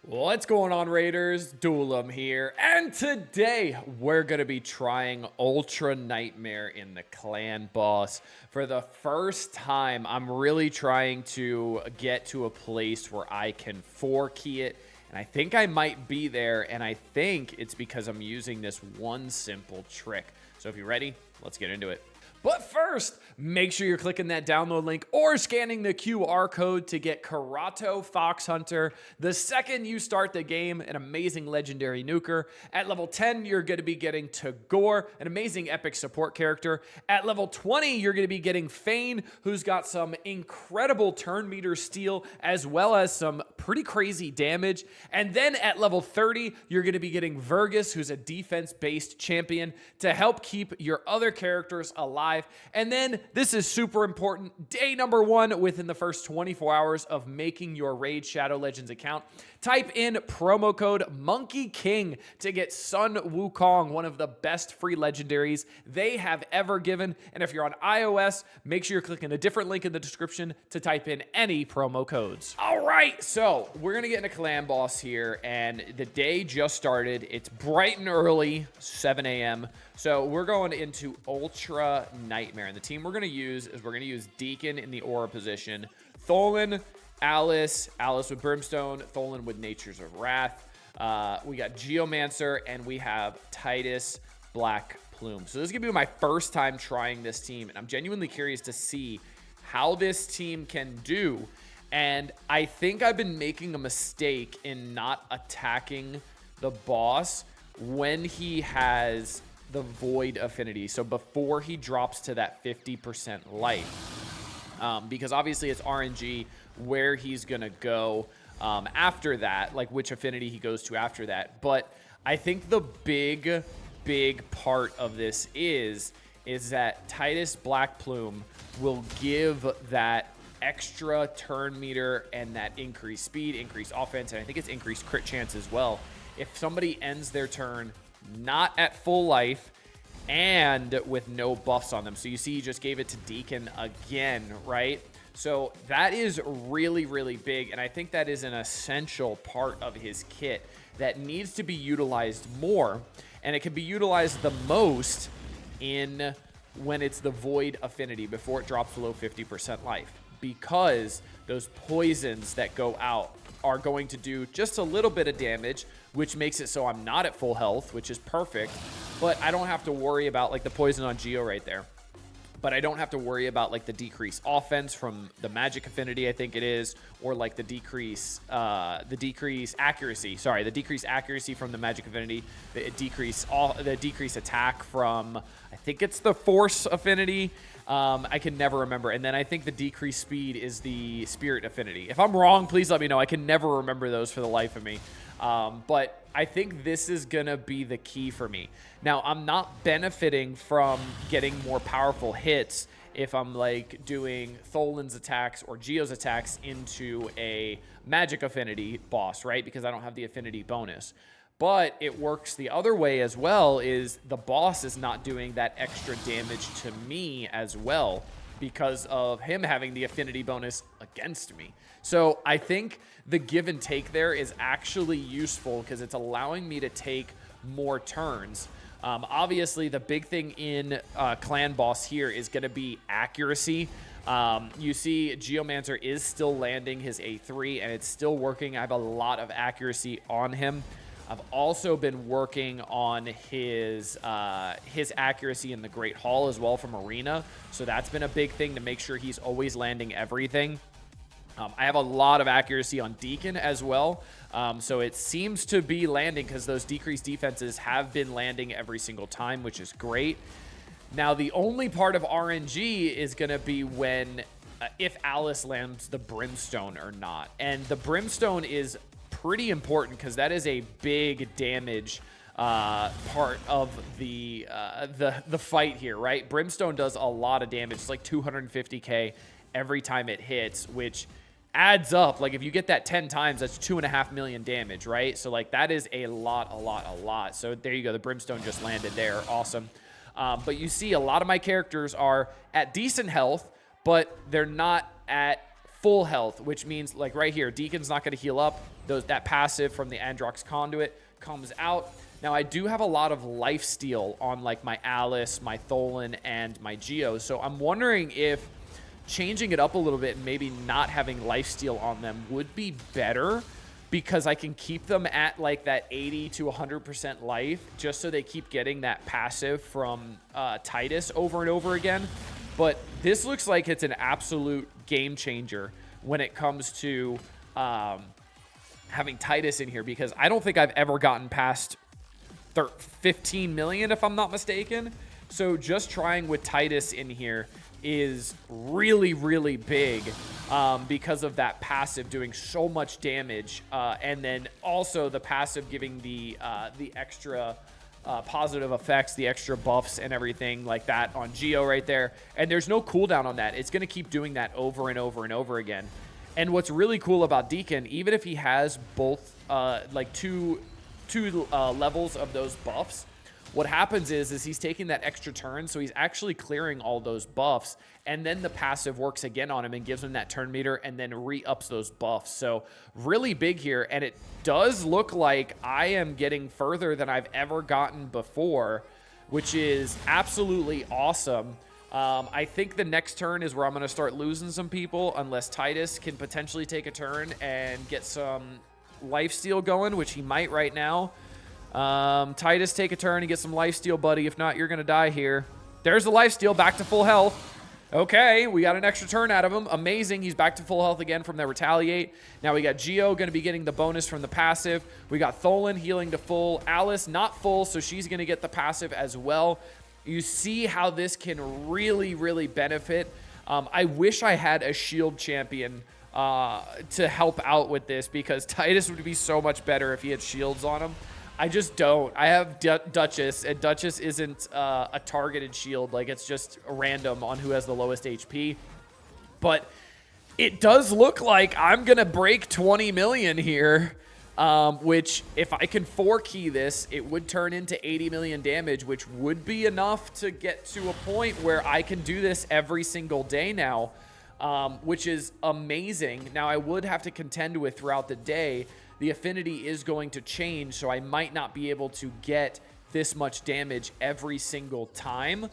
What's going on, Raiders? Duelim here, and today we're going to be trying Ultra Nightmare in the Clan Boss. For the first time, I'm really trying to get to a place where I can 4-key it, and I think I might be there, and I think it's because I'm using this one simple trick. So if you're ready, let's get into it. But first, make sure you're clicking that download link or scanning the QR code to get Karato Fox Hunter. The second you start the game, an amazing legendary nuker. At level 10, you're going to be getting Tagore, an amazing epic support character. At level 20, you're going to be getting Fane, who's got some incredible turn meter steal, as well as some pretty crazy damage. And then at level 30, you're going to be getting Vergus, who's a defense-based champion, to help keep your other characters alive. And then, this is super important, day number 1 within the first 24 hours of making your Raid Shadow Legends account. Type in promo code Monkey King to get Sun Wukong, one of the best free legendaries they have ever given. And if you're on iOS, make sure you're clicking a different link in the description to type in any promo codes. All right, so we're going to get into Clan Boss here, and the day just started. It's bright and early, 7 a.m., so we're going into Ultra Nightmare, and the team we're going to use is Deacon in the Aura position, Tholen, Alice with Brimstone, Tholen with Natures of Wrath. We got Geomancer, and we have Titus Blackplume. So this is going to be my first time trying this team, and I'm genuinely curious to see how this team can do. And I think I've been making a mistake in not attacking the boss when he has the Void affinity, so before he drops to that 50% life, because obviously it's RNG where he's gonna go after that, like which affinity he goes to after that. But I think the big part of this is that Titus Blackplume will give that extra turn meter and that increased speed, increased offense, and I think it's increased crit chance as well. If somebody ends their turn not at full life and with no buffs on them. So you see he just gave it to Deacon again, right? So that is really big, and I think that is an essential part of his kit that needs to be utilized more, and it can be utilized the most in when it's the Void affinity before it drops below 50% life, because those poisons that go out are going to do just a little bit of damage, which makes it so I'm not at full health, which is perfect, but I don't have to worry about like the poison on Geo right there. But I don't have to worry about like the decreased offense from the magic affinity, I think it is, or like the decreased accuracy. Sorry, the decreased accuracy from the magic affinity, the decreased attack from, I think it's the force affinity. I can never remember. And then I think the decreased speed is the spirit affinity. If I'm wrong, please let me know. I can never remember those for the life of me. But I think this is going to be the key for me. Now, I'm not benefiting from getting more powerful hits if I'm like doing Tholen's attacks or Geo's attacks into a magic affinity boss, right? Because I don't have the affinity bonus. But it works the other way as well, is the boss is not doing that extra damage to me as well because of him having the affinity bonus against me. So I think the give and take there is actually useful because it's allowing me to take more turns. Obviously, the big thing in Clan Boss here is going to be accuracy. You see Geomancer is still landing his A3 and it's still working. I have a lot of accuracy on him. I've also been working on his accuracy in the Great Hall as well from Arena. So that's been a big thing to make sure he's always landing everything. I have a lot of accuracy on Deacon as well. So it seems to be landing because those decreased defenses have been landing every single time, which is great. Now, the only part of RNG is going to be when if Alice lands the Brimstone or not. And the Brimstone is pretty important because that is a big damage part of the fight here, right? Brimstone does a lot of damage. It's like 250k every time it hits, which adds up. Like if you get that 10 times, that's 2.5 million damage, right? So like that is a lot. So there you go. The Brimstone just landed there. Awesome. But you see a lot of my characters are at decent health, but they're not at full health, which means like right here, Deacon's not going to heal up. that passive from the Androx Conduit comes out. Now, I do have a lot of lifesteal on like my Alice, my Tholen, and my Geo. So I'm wondering if changing it up a little bit and maybe not having lifesteal on them would be better, because I can keep them at like that 80 to 100% life just so they keep getting that passive from Titus over and over again. But this looks like it's an absolute game changer when it comes to having Titus in here, because I don't think I've ever gotten past 15 million, if I'm not mistaken. So just trying with Titus in here is really, really big because of that passive doing so much damage. And then also the passive giving the extra positive effects, the extra buffs and everything like that on Geo right there. And there's no cooldown on that. It's going to keep doing that over and over and over again. And what's really cool about Deacon, even if he has both like two levels of those buffs, what happens is he's taking that extra turn, so he's actually clearing all those buffs, and then the passive works again on him and gives him that turn meter and then re-ups those buffs. So really big here, and it does look like I am getting further than I've ever gotten before, which is absolutely awesome. I think the next turn is where I'm going to start losing some people, unless Titus can potentially take a turn and get some lifesteal going, which he might right now. Titus, take a turn and get some lifesteal, buddy. If not, you're going to die here. There's the lifesteal, back to full health. Okay, we got an extra turn out of him. Amazing. He's back to full health again from the retaliate. Now we got Geo going to be getting the bonus from the passive. We got Tholen healing to full. Alice not full, so she's going to get the passive as well. You see how this can really, really benefit. I wish I had a shield champion to help out with this, because Titus would be so much better if he had shields on him. I just don't. I have Duchess, and Duchess isn't a targeted shield. Like, it's just random on who has the lowest HP. But it does look like I'm going to break 20 million here, which if I can 4-key this, it would turn into 80 million damage, which would be enough to get to a point where I can do this every single day now, which is amazing. Now, I would have to contend with throughout the day. The affinity is going to change, so I might not be able to get this much damage every single time.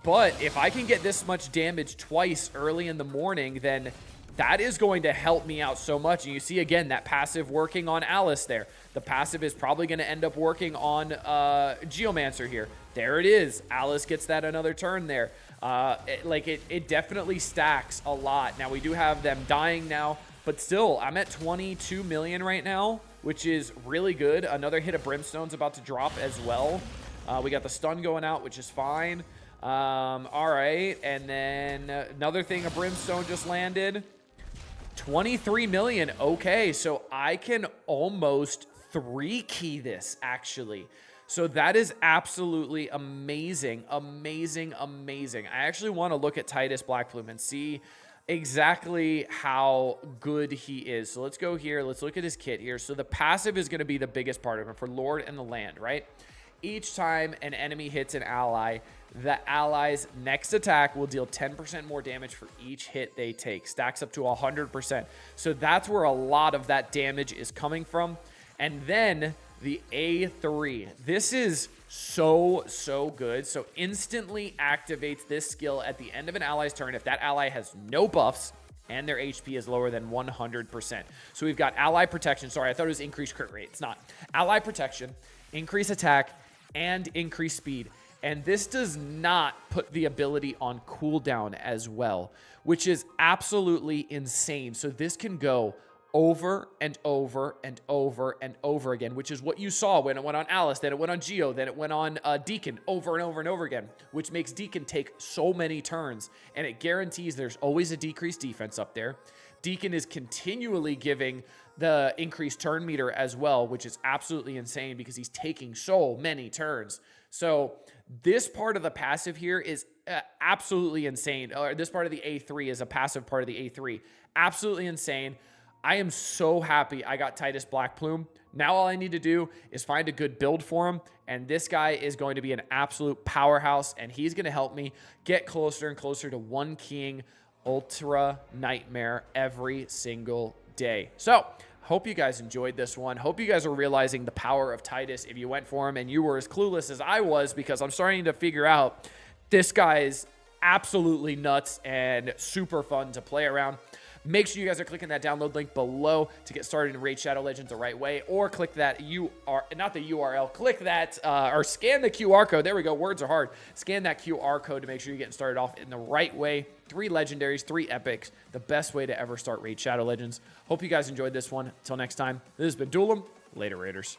But if I can get this much damage twice early in the morning, then that is going to help me out so much. And you see, again, that passive working on Alice there. The passive is probably going to end up working on Geomancer here. There it is. Alice gets that another turn there. It definitely stacks a lot. Now, we do have them dying now. But still, I'm at 22 million right now, which is really good. Another hit of Brimstone's about to drop as well. We got the stun going out, which is fine. All right, and then another thing of Brimstone just landed. 23 million. Okay, so I can almost 3-key this, actually. So that is absolutely amazing, amazing, amazing. I actually want to look at Titus Blackplume and see exactly how good he is. So let's go here. Let's look at his kit here. So the passive is going to be the biggest part of it for Lord and the Land, right? Each time an enemy hits an ally, the ally's next attack will deal 10% more damage for each hit they take. Stacks up to 100%. So that's where a lot of that damage is coming from. And then the A3. This is so good. So instantly activates this skill at the end of an ally's turn if that ally has no buffs and their HP is lower than 100%. So we've got ally protection. Sorry, I thought it was increased crit rate. It's not. Ally protection, increase attack, and increase speed. And this does not put the ability on cooldown as well, which is absolutely insane. So this can go over and over and over and over again, which is what you saw when it went on Alice, then it went on Geo, then it went on Deacon over and over and over again, which makes Deacon take so many turns, and it guarantees there's always a decreased defense up there. Deacon is continually giving the increased turn meter as well, which is absolutely insane because he's taking so many turns. So this part of the passive here is absolutely insane. Or this part of the A3 is a passive part of the A3. Absolutely insane. I am so happy I got Titus Blackplume. Now all I need to do is find a good build for him, and this guy is going to be an absolute powerhouse, and he's going to help me get closer and closer to 1-keying Ultra Nightmare every single day. So Hope you guys enjoyed this one. Hope you guys are realizing the power of Titus if you went for him and you were as clueless as I was, because I'm starting to figure out this guy is absolutely nuts and super fun to play around. Make sure you guys are clicking that download link below to get started in Raid Shadow Legends the right way, or click that click that, or scan the QR code. There we go. Words are hard. Scan that QR code to make sure you're getting started off in the right way. 3 legendaries, 3 epics, the best way to ever start Raid Shadow Legends. Hope you guys enjoyed this one. Until next time, this has been Duel 'em. Later, Raiders.